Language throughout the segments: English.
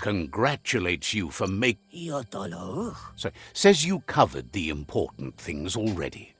Congratulates you for says you covered the important things already.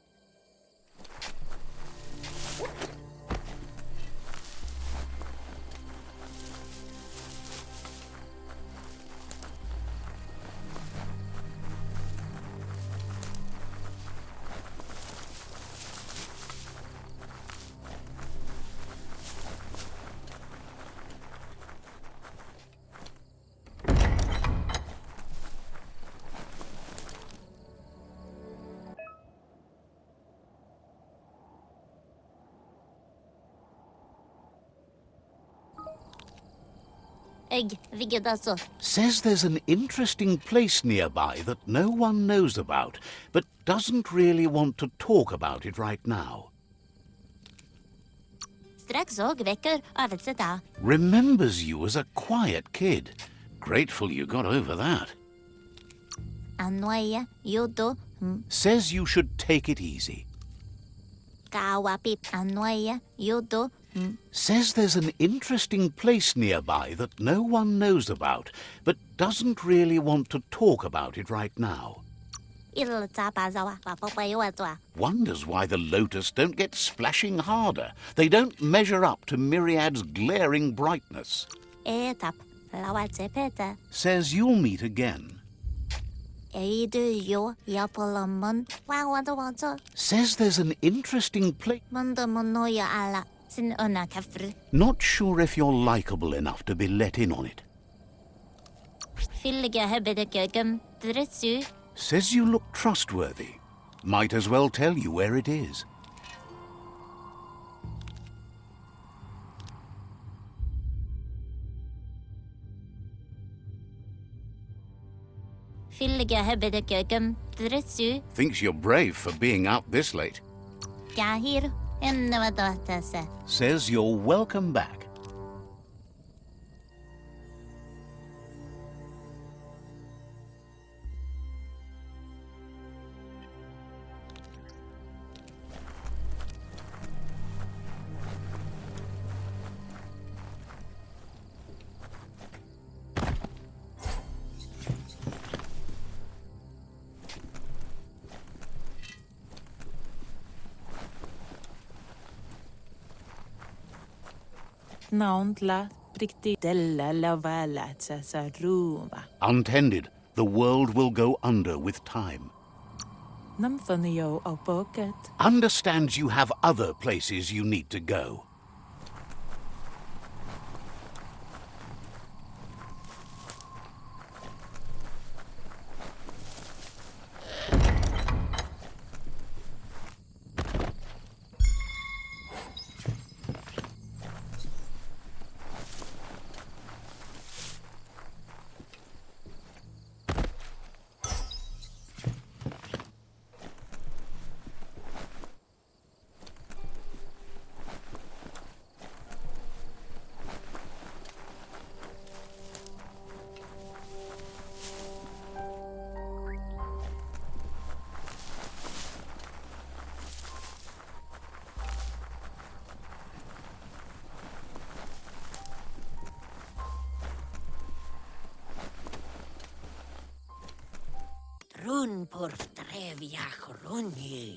Says there's an interesting place nearby that no one knows about, but doesn't really want to talk about it right now. Remembers you as a quiet kid. Grateful you got over that. Says you should take it easy. Says there's an interesting place nearby that no one knows about, but doesn't really want to talk about it right now. Wonders why the lotus don't get splashing harder. They don't measure up to Myriad's glaring brightness. Says you'll meet again. Says there's an interesting place. Not sure if you're likable enough to be let in on it. Says you look trustworthy. Might as well tell you where it is. Thinks you're brave for being out this late. Says you're welcome back. Untended, the world will go under with time. Understands you have other places you need to go.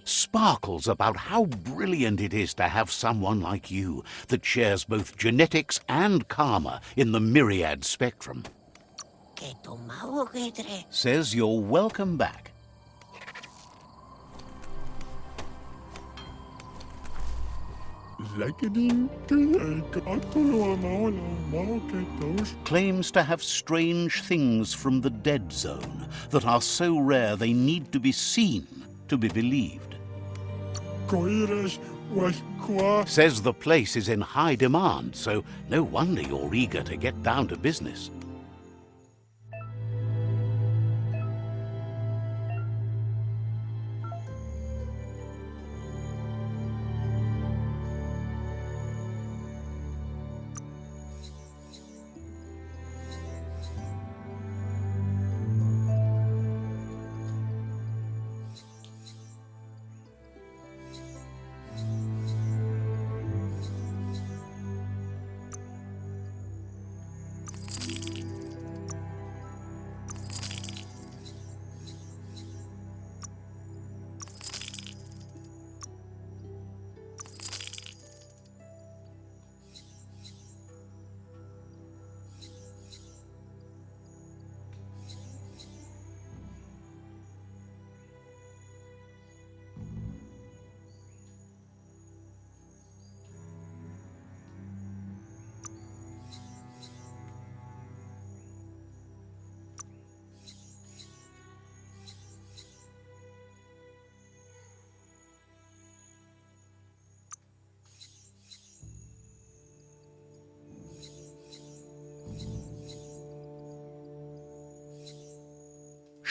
Sparkles about how brilliant it is to have someone like you that shares both genetics and karma in the myriad spectrum. Says you're welcome back. Claims to have strange things from the dead zone that are so rare they need to be seen to be believed. Says the place is in high demand, so no wonder you're eager to get down to business.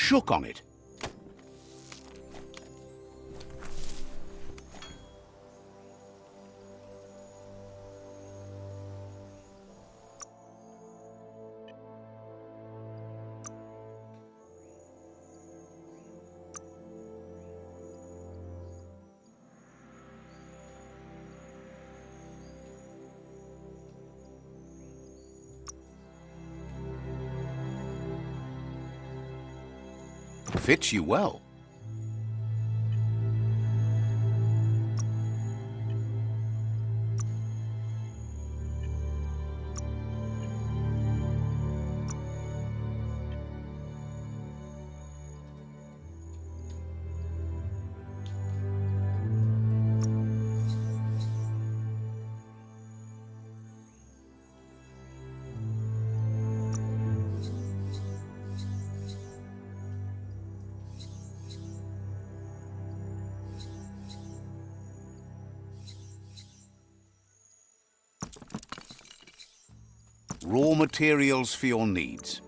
shook on it. Fits you well. Raw materials for your needs.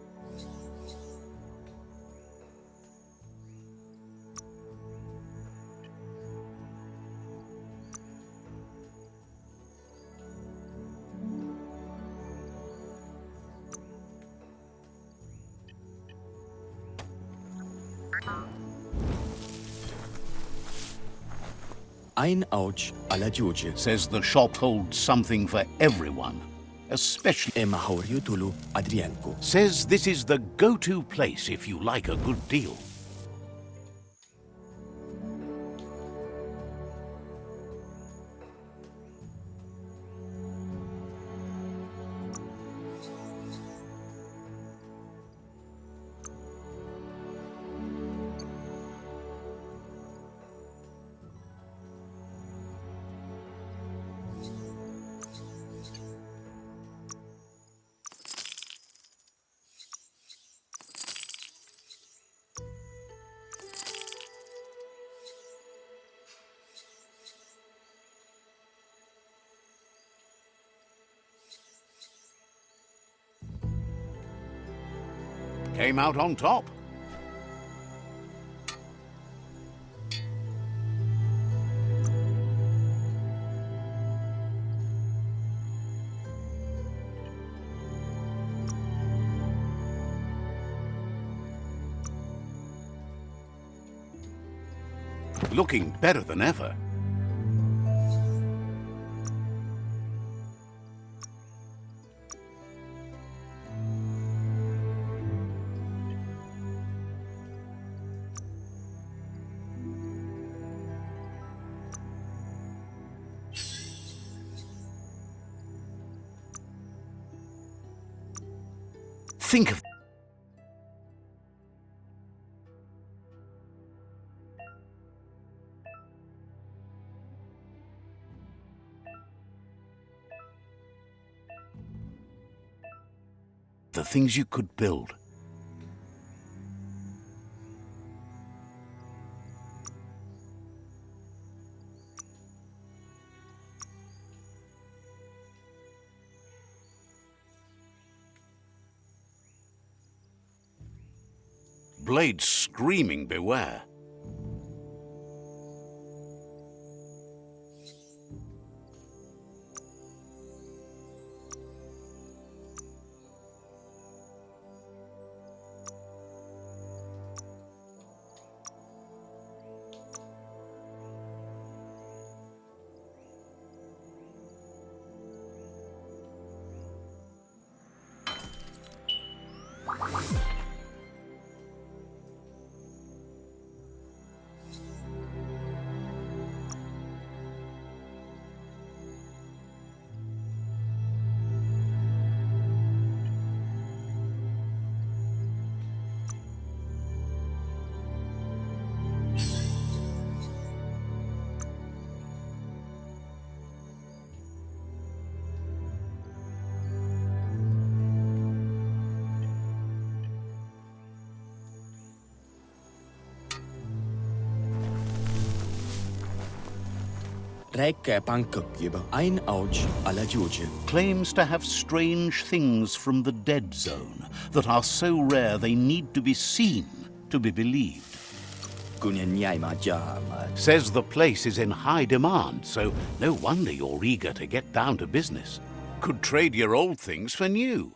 Ein Autsch alla Giuge. Says the shop holds something for everyone, especially... Emma Hauriutulu Adrienko. Says this is the go-to place if you like a good deal. Came out on top. Looking better than ever. Think of the things you could build. Blades screaming beware. Räcke pankukkiba. Ein Autsch alla Giuge. Claims to have strange things from the dead zone that are so rare they need to be seen to be believed. Kunyanyaimajamat. Says the place is in high demand, so no wonder you're eager to get down to business. Could trade your old things for new.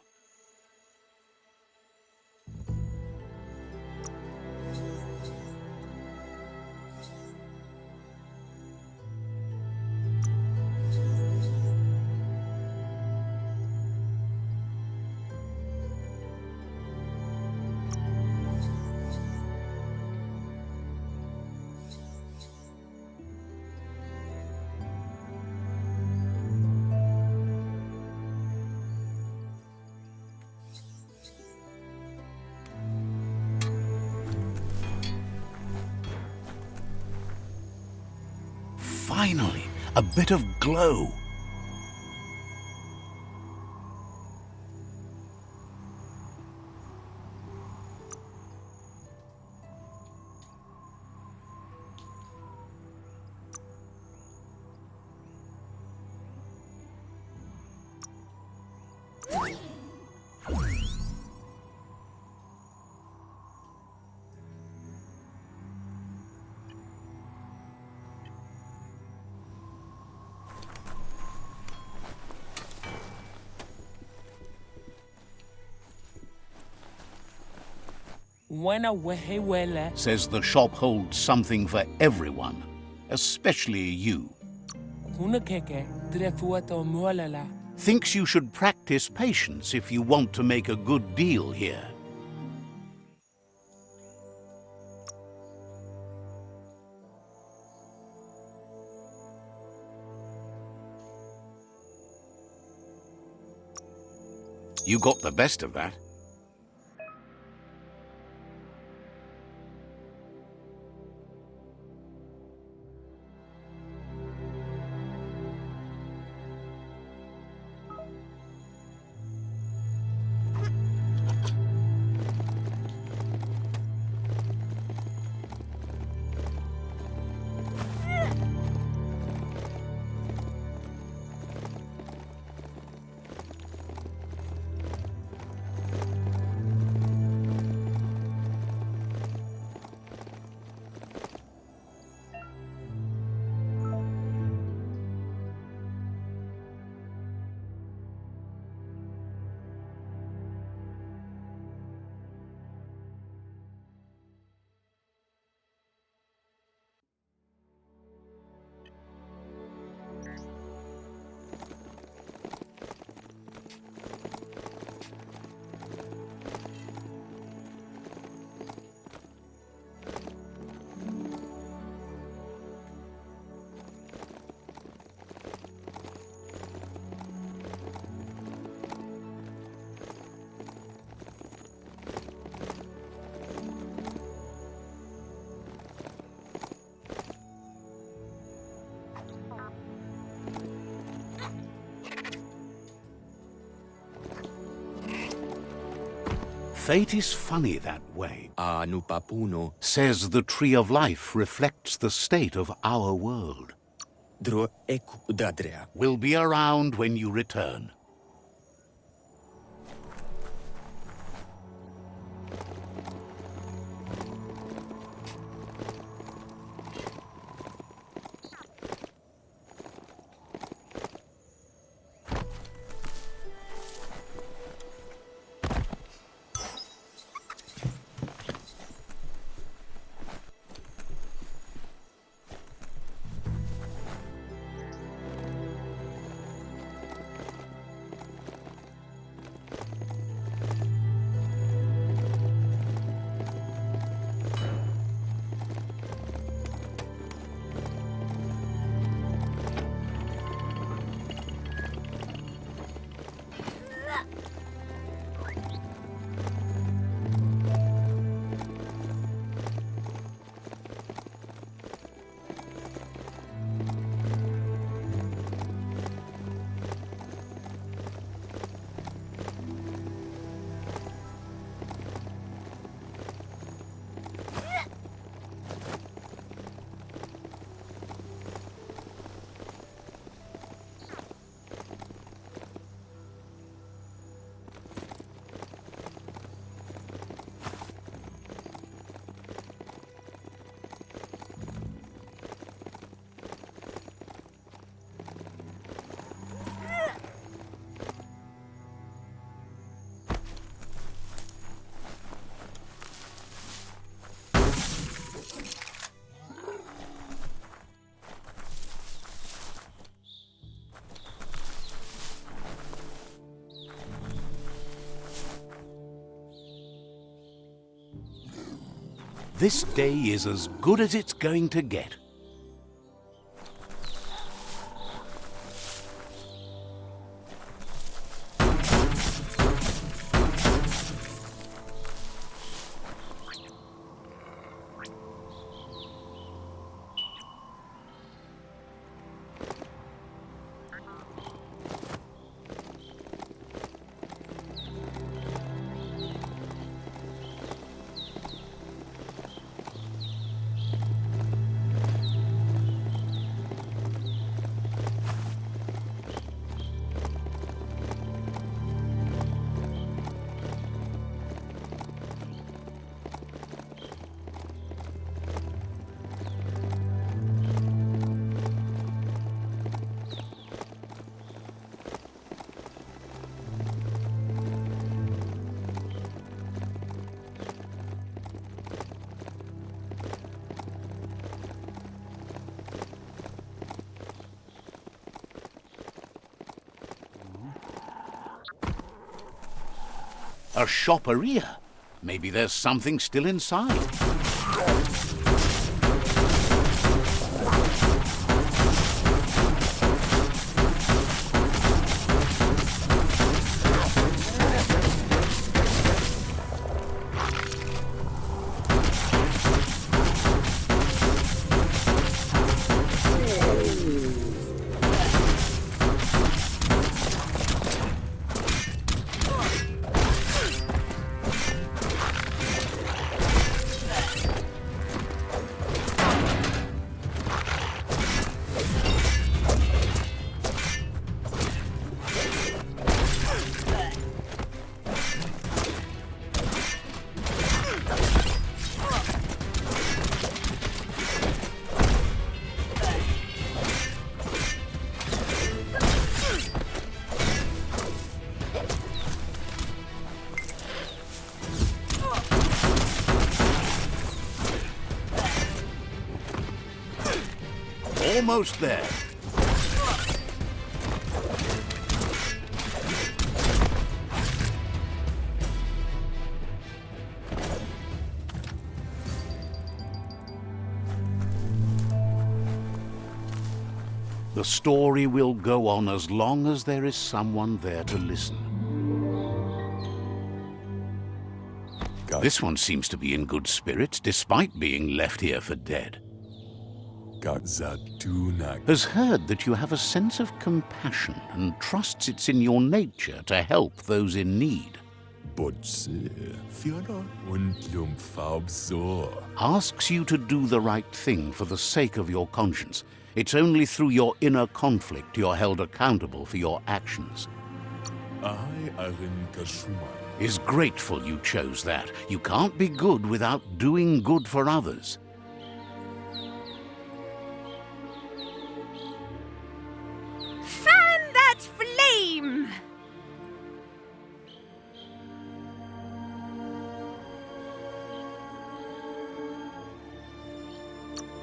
Finally, a bit of glow. Says the shop holds something for everyone, especially you. Thinks you should practice patience if you want to make a good deal here. You got the best of that. Fate is funny that way. Anupapuno. Says the Tree of Life reflects the state of our world. Dro eku dadrea. Will be around when you return. This day is as good as it's going to get. A shopperia. Maybe there's something still inside. Almost there. The story will go on as long as there is someone there to listen. This one seems to be in good spirits, despite being left here for dead. Has heard that you have a sense of compassion and trusts it's in your nature to help those in need. Asks you to do the right thing for the sake of your conscience. It's only through your inner conflict you're held accountable for your actions. Is grateful you chose that. You can't be good without doing good for others. Fan that flame!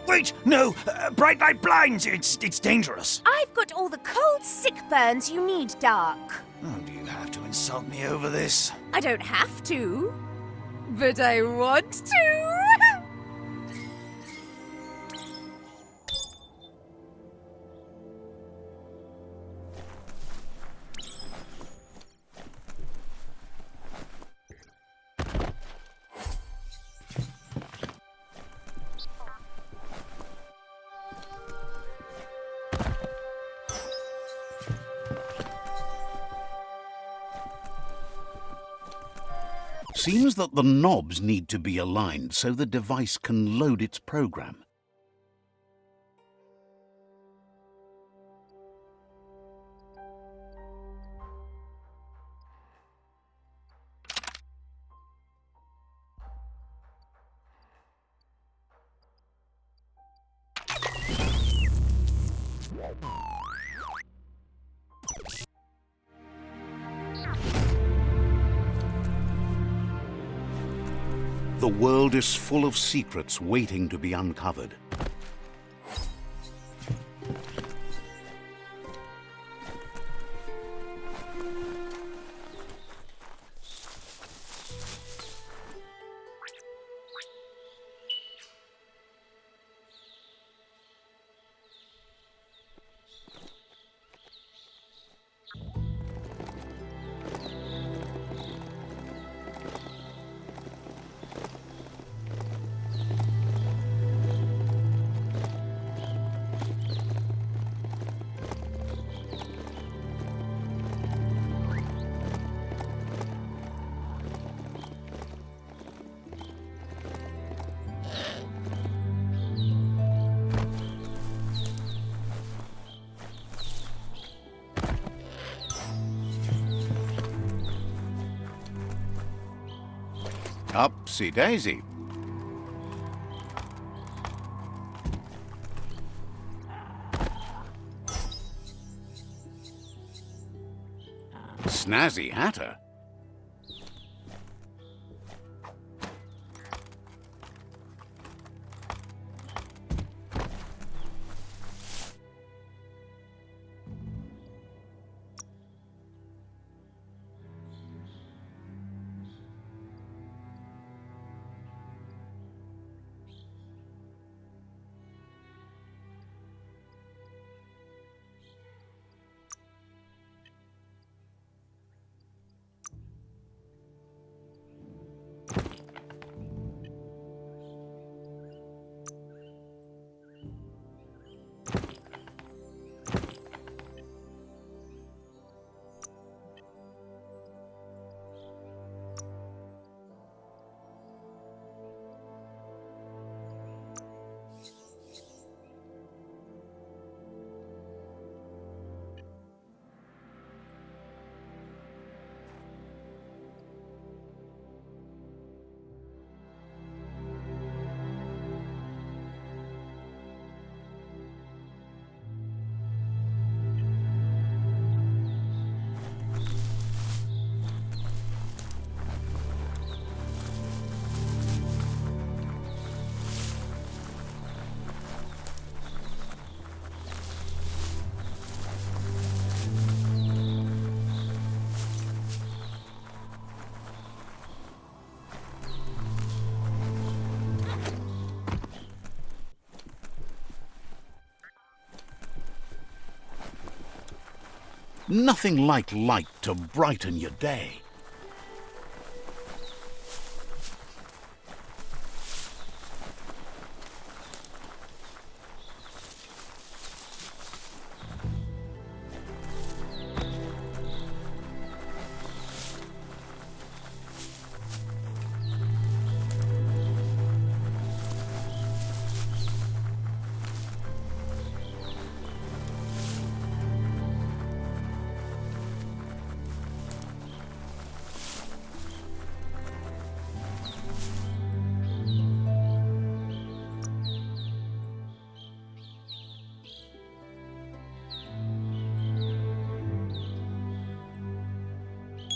Wait, no! Bright light blinds! It's dangerous! I've got all the cold sick burns you need, Dark. Oh, do you have to insult me over this? I don't have to, but I want to. Seems that the knobs need to be aligned so the device can load its program. The world is full of secrets waiting to be uncovered. Upsy daisy. Snazzy hatter. Nothing like light to brighten your day.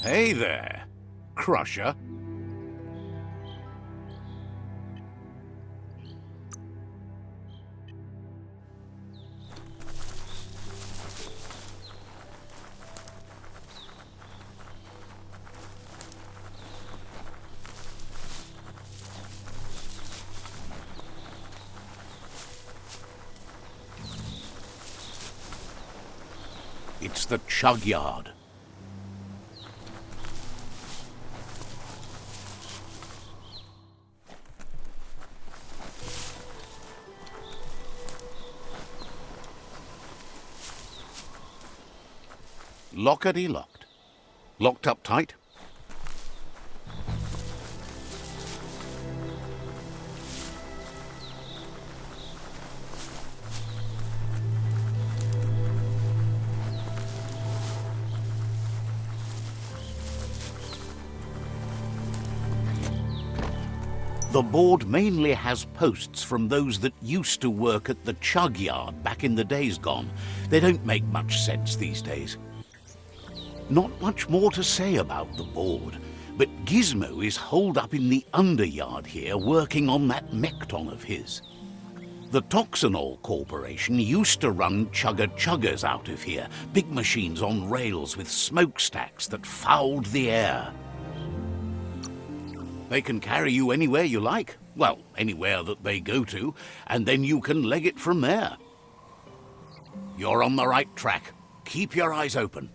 Hey there, Crusher. It's the CHUGVARD. Lockety locked. Locked up tight. The board mainly has posts from those that used to work at the CHUGVARD back in the days gone. They don't make much sense these days. Not much more to say about the board, but Gizmo is holed up in the underyard here working on that Mekton of his. The Toxanol Corporation used to run chugger-chuggers out of here, big machines on rails with smokestacks that fouled the air. They can carry you anywhere you like, well, anywhere that they go to, and then you can leg it from there. You're on the right track. Keep your eyes open.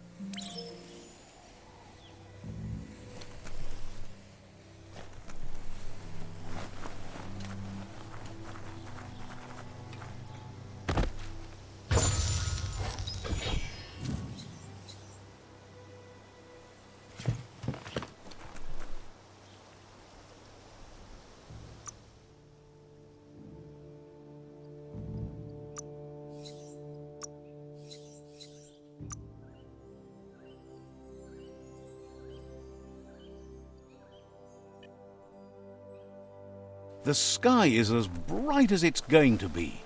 The sky is as bright as it's going to be.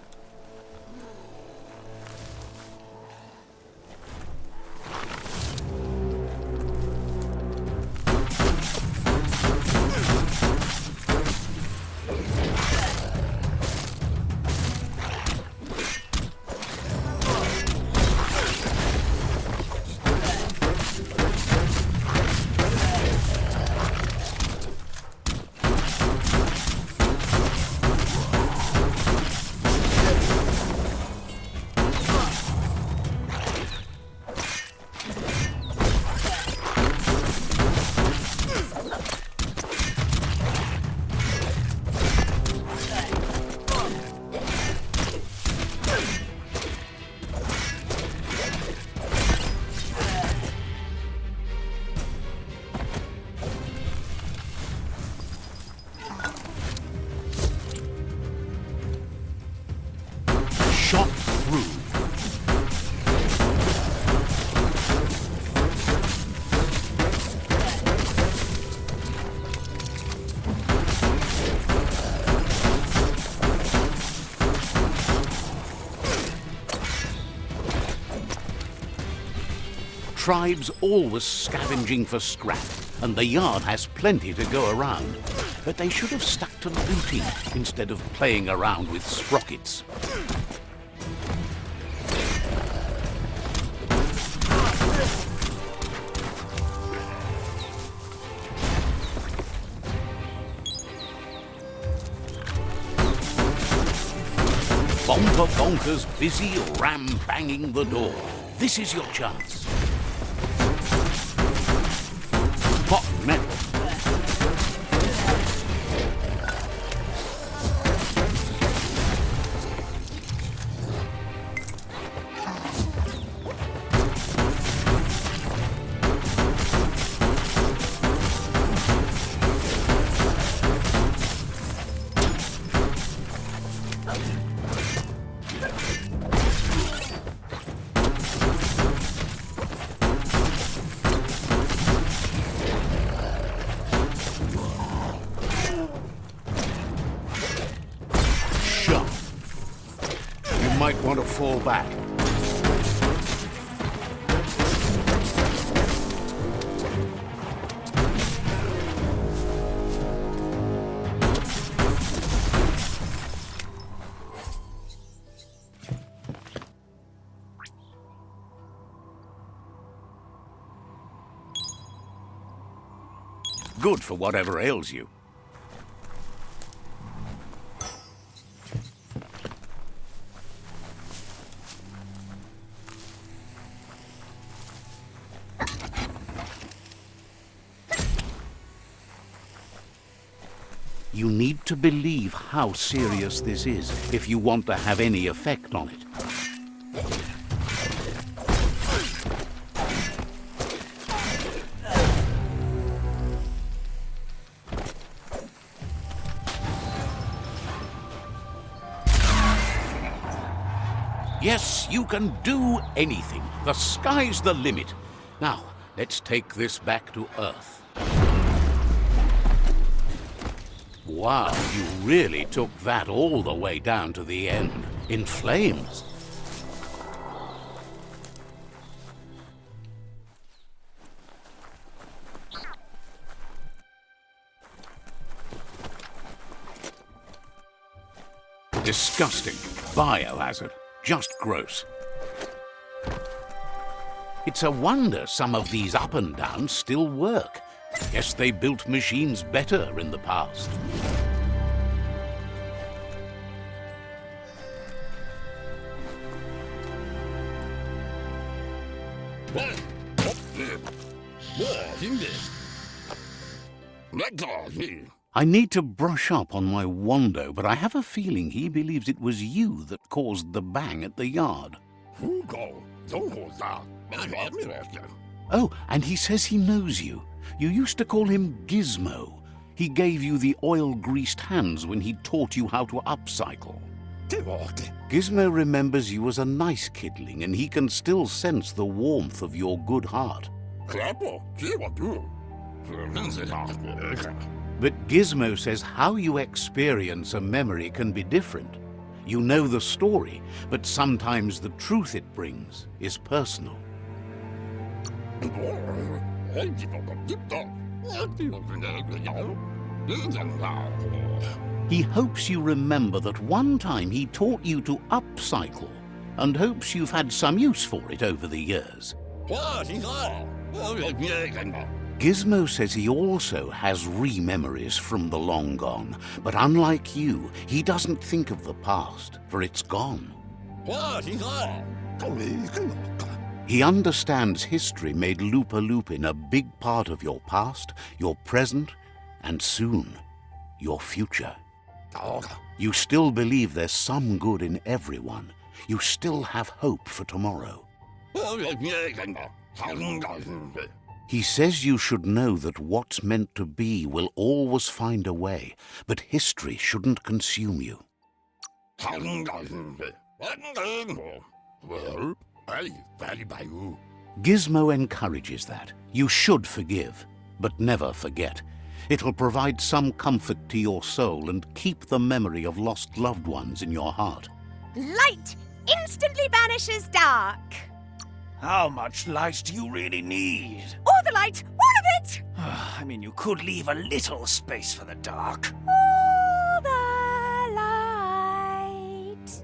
Shot through. Tribes always scavenging for scrap, and the yard has plenty to go around. But they should have stuck to looting instead of playing around with sprockets. Bonker Bonker's busy ram-banging the door. This is your chance. Hot metal. Might want to fall back. Good for whatever ails you. You need to believe how serious this is if you want to have any effect on it. Yes, you can do anything. The sky's the limit. Now, let's take this back to Earth. Wow, you really took that all the way down to the end, in flames. Disgusting. Biohazard. Just gross. It's a wonder some of these up and downs still work. Guess they built machines better in the past. I need to brush up on my Wando, but I have a feeling he believes it was you that caused the bang at the yard. Oh, and he says he knows you. You used to call him Gizmo. He gave you the oil-greased hands when he taught you how to upcycle. Gizmo remembers you as a nice kidling, and he can still sense the warmth of your good heart. But Gizmo says how you experience a memory can be different. You know the story, but sometimes the truth it brings is personal. He hopes you remember that one time he taught you to upcycle, and hopes you've had some use for it over the years. Gizmo says he also has re-memories from the long gone, but unlike you, he doesn't think of the past, for it's gone. He understands history made Lupa Lupin a big part of your past, your present, and soon, your future. You still believe there's some good in everyone. You still have hope for tomorrow. He says you should know that what's meant to be will always find a way, but history shouldn't consume you. Gizmo encourages that. You should forgive, but never forget. It'll provide some comfort to your soul and keep the memory of lost loved ones in your heart. Light instantly banishes dark. How much light do you really need? All the light, all of it! I mean, you could leave a little space for the dark. All the light.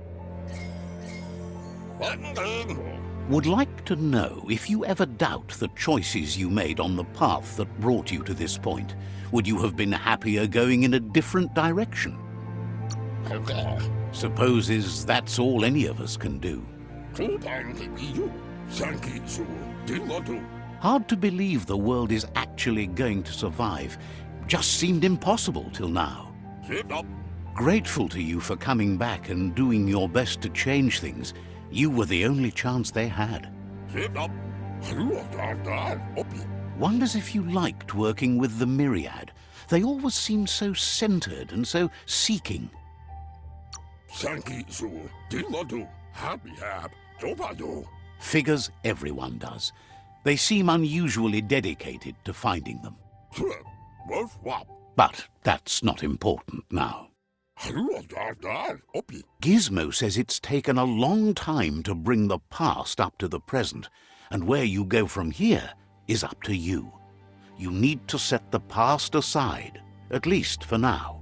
Would like to know if you ever doubt the choices you made on the path that brought you to this point. Would you have been happier going in a different direction? Supposes that's all any of us can do. Hard to believe the world is actually going to survive. Just seemed impossible till now. Grateful to you for coming back and doing your best to change things. You were the only chance they had. Wonders if you liked working with the Myriad. They always seemed so centered and so seeking. Figures everyone does. They seem unusually dedicated to finding them. But that's not important now. Gizmo says it's taken a long time to bring the past up to the present, and where you go from here is up to you. You need to set the past aside, at least for now.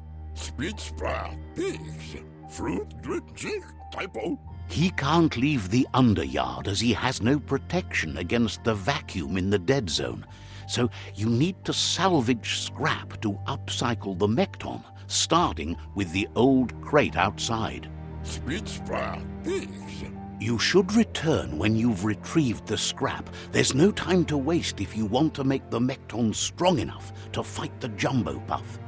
He can't leave the underyard as he has no protection against the vacuum in the dead zone, so you need to salvage scrap to upcycle the Mekton, starting with the old crate outside. You should return when you've retrieved the scrap. There's no time to waste if you want to make the Mekton strong enough to fight the Jumbo Puff.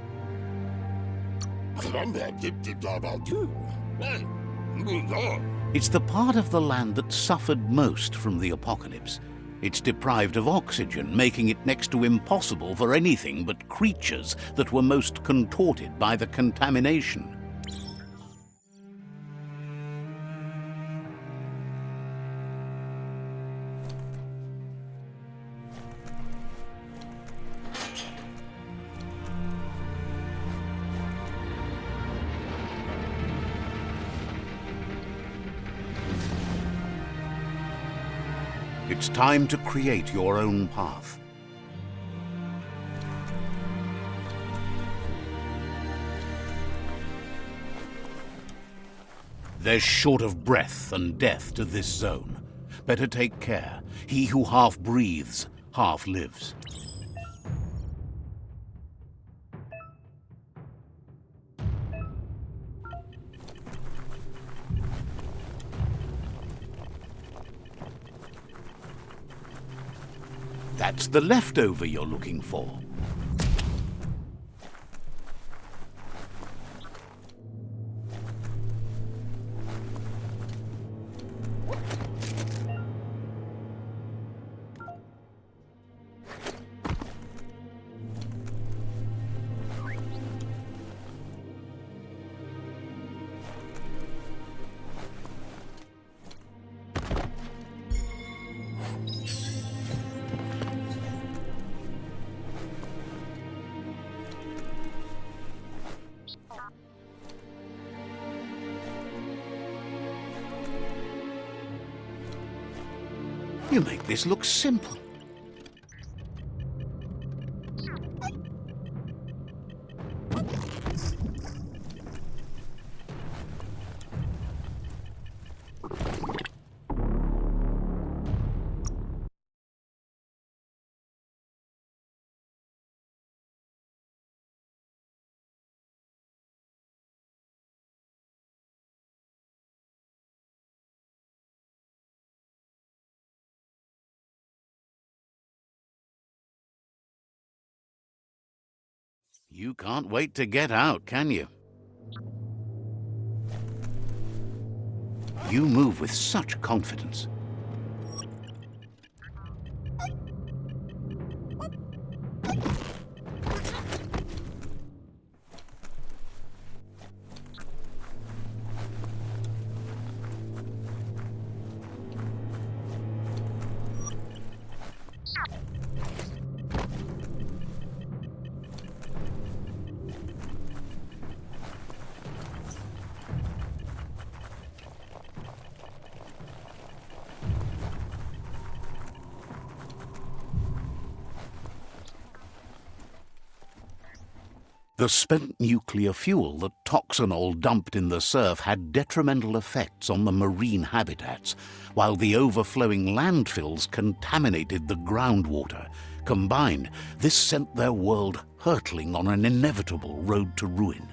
It's the part of the land that suffered most from the apocalypse. It's deprived of oxygen, making it next to impossible for anything but creatures that were most contorted by the contamination. It's time to create your own path. There's short of breath and death to this zone. Better take care. He who half breathes, half lives. That's the leftover you're looking for. You make this look simple. You can't wait to get out, can you? You move with such confidence. The spent nuclear fuel that Toxanol dumped in the surf had detrimental effects on the marine habitats, while the overflowing landfills contaminated the groundwater. Combined, this sent their world hurtling on an inevitable road to ruin.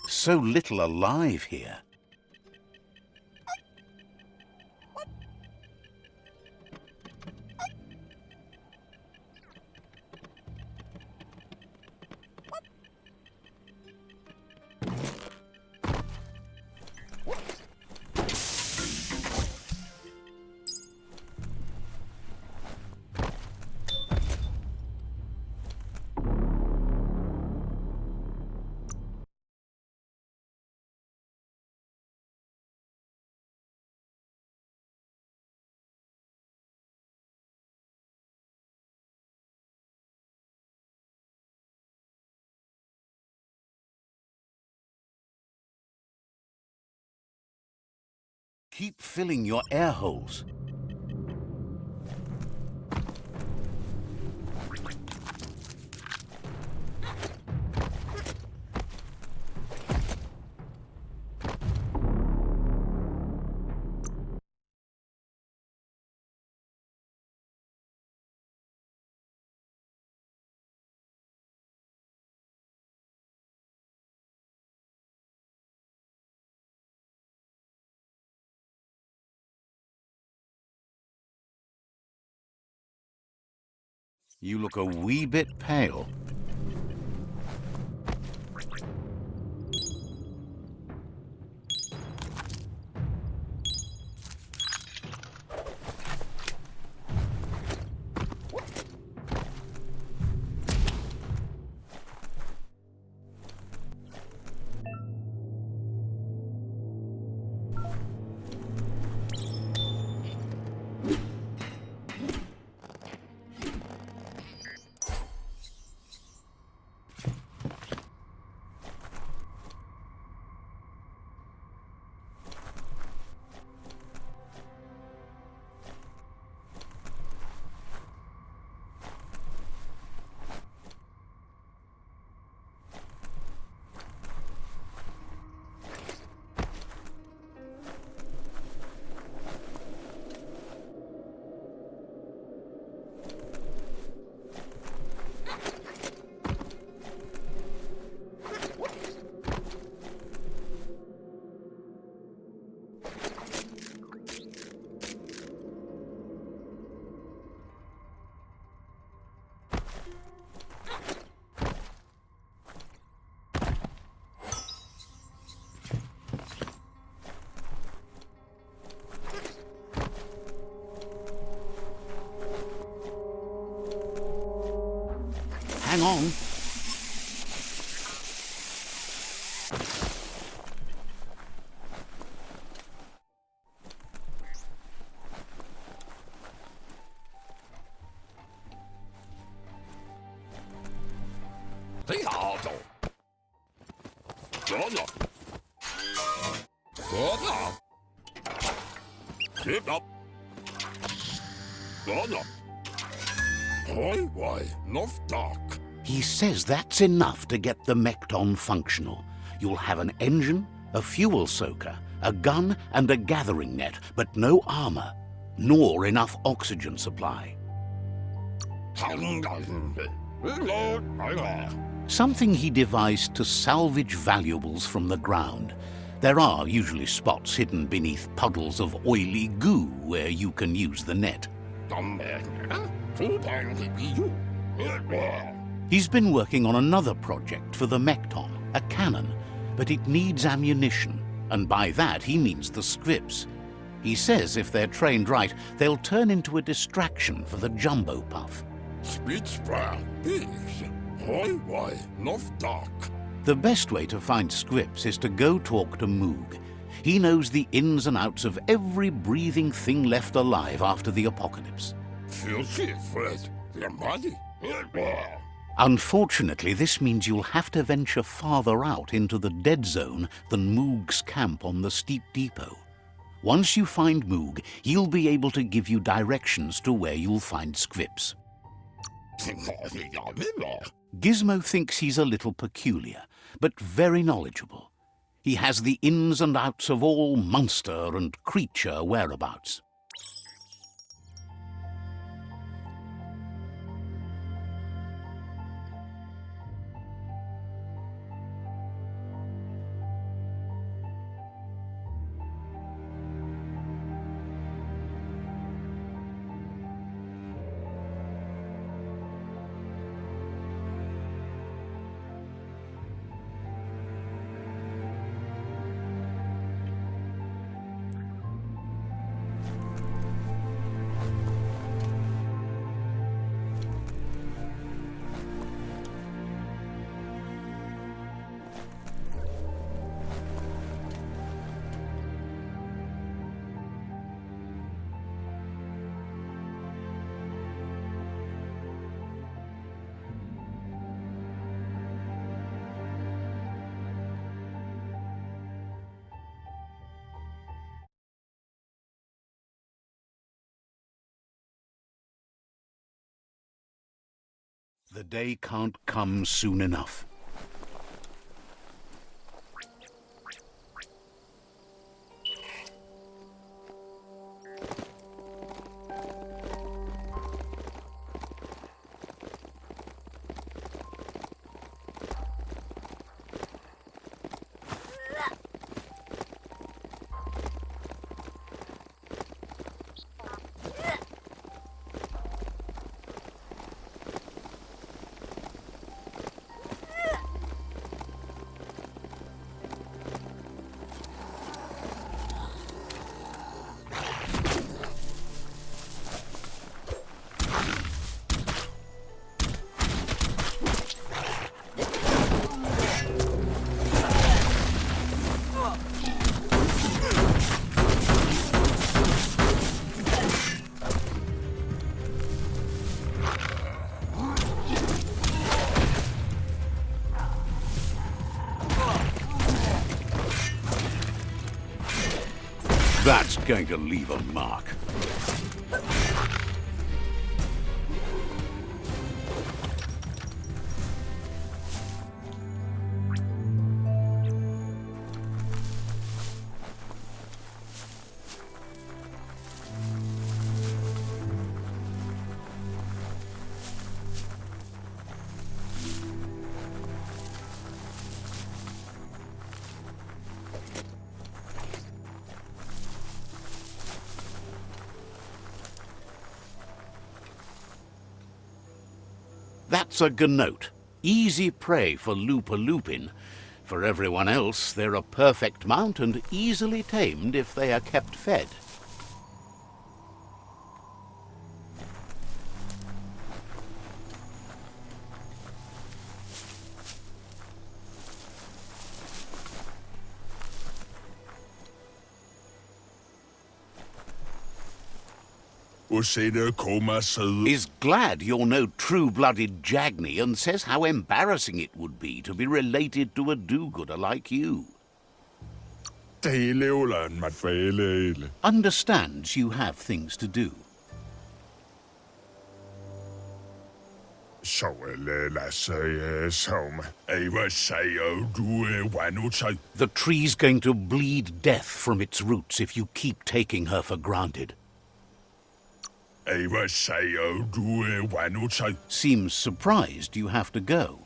So little alive here. Keep filling your air holes. You look a wee bit pale. on. He says that's enough to get the Mekton functional. You'll have an engine, a fuel soaker, a gun and a gathering net, but no armor, nor enough oxygen supply. Something he devised to salvage valuables from the ground. There are usually spots hidden beneath puddles of oily goo where you can use the net. He's been working on another project for the Mekton, a cannon, but it needs ammunition, and by that he means the scripts. He says if they're trained right, they'll turn into a distraction for the jumbo puff. The best way to find scripts is to go talk to Moog. He knows the ins and outs of every breathing thing left alive after the apocalypse. Unfortunately, this means you'll have to venture farther out into the dead zone than Moog's camp on the steep depot. Once you find Moog, he'll be able to give you directions to where you'll find scripts. Gizmo thinks he's a little peculiar, but very knowledgeable. He has the ins and outs of all monster and creature whereabouts. The day can't come soon enough. That's going to leave a mark. That's a GNOAT. Easy prey for Loopa-Loopin. For everyone else, they're a perfect mount and easily tamed if they are kept fed. Is glad you're no true-blooded Jagni and says how embarrassing it would be to be related to a do-gooder like you. Understands you have things to do. The tree's going to bleed death from its roots if you keep taking her for granted. Seems surprised you have to go.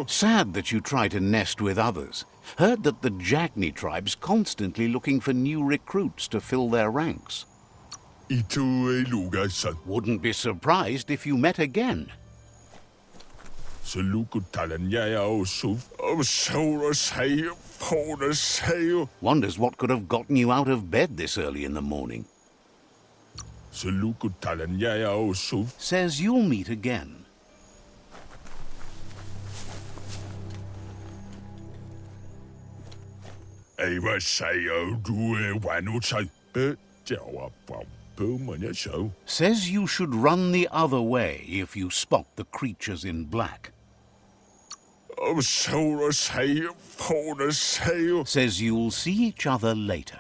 Sad that you try to nest with others. Heard that the Jagni tribe's constantly looking for new recruits to fill their ranks. Wouldn't be surprised if you met again. Wonders what could have gotten you out of bed this early in the morning. Says you'll meet again. Says you should run the other way if you spot the creatures in black. Says you'll see each other later.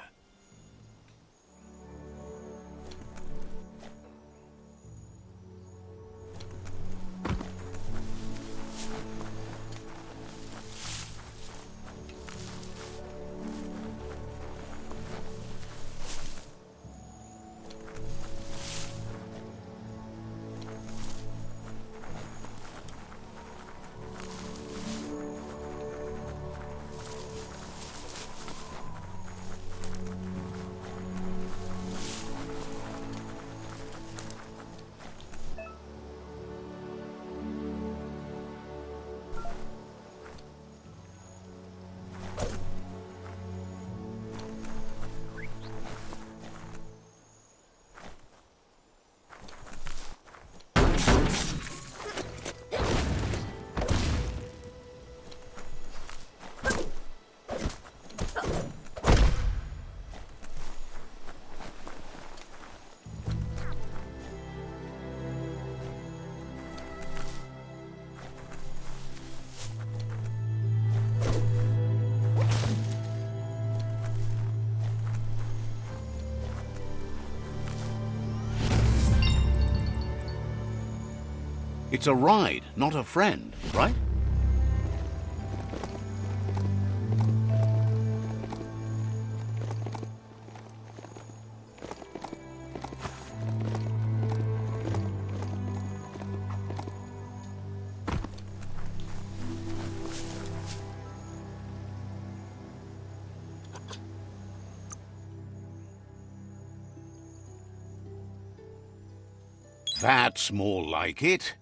It's a ride, not a friend, right? That's more like it.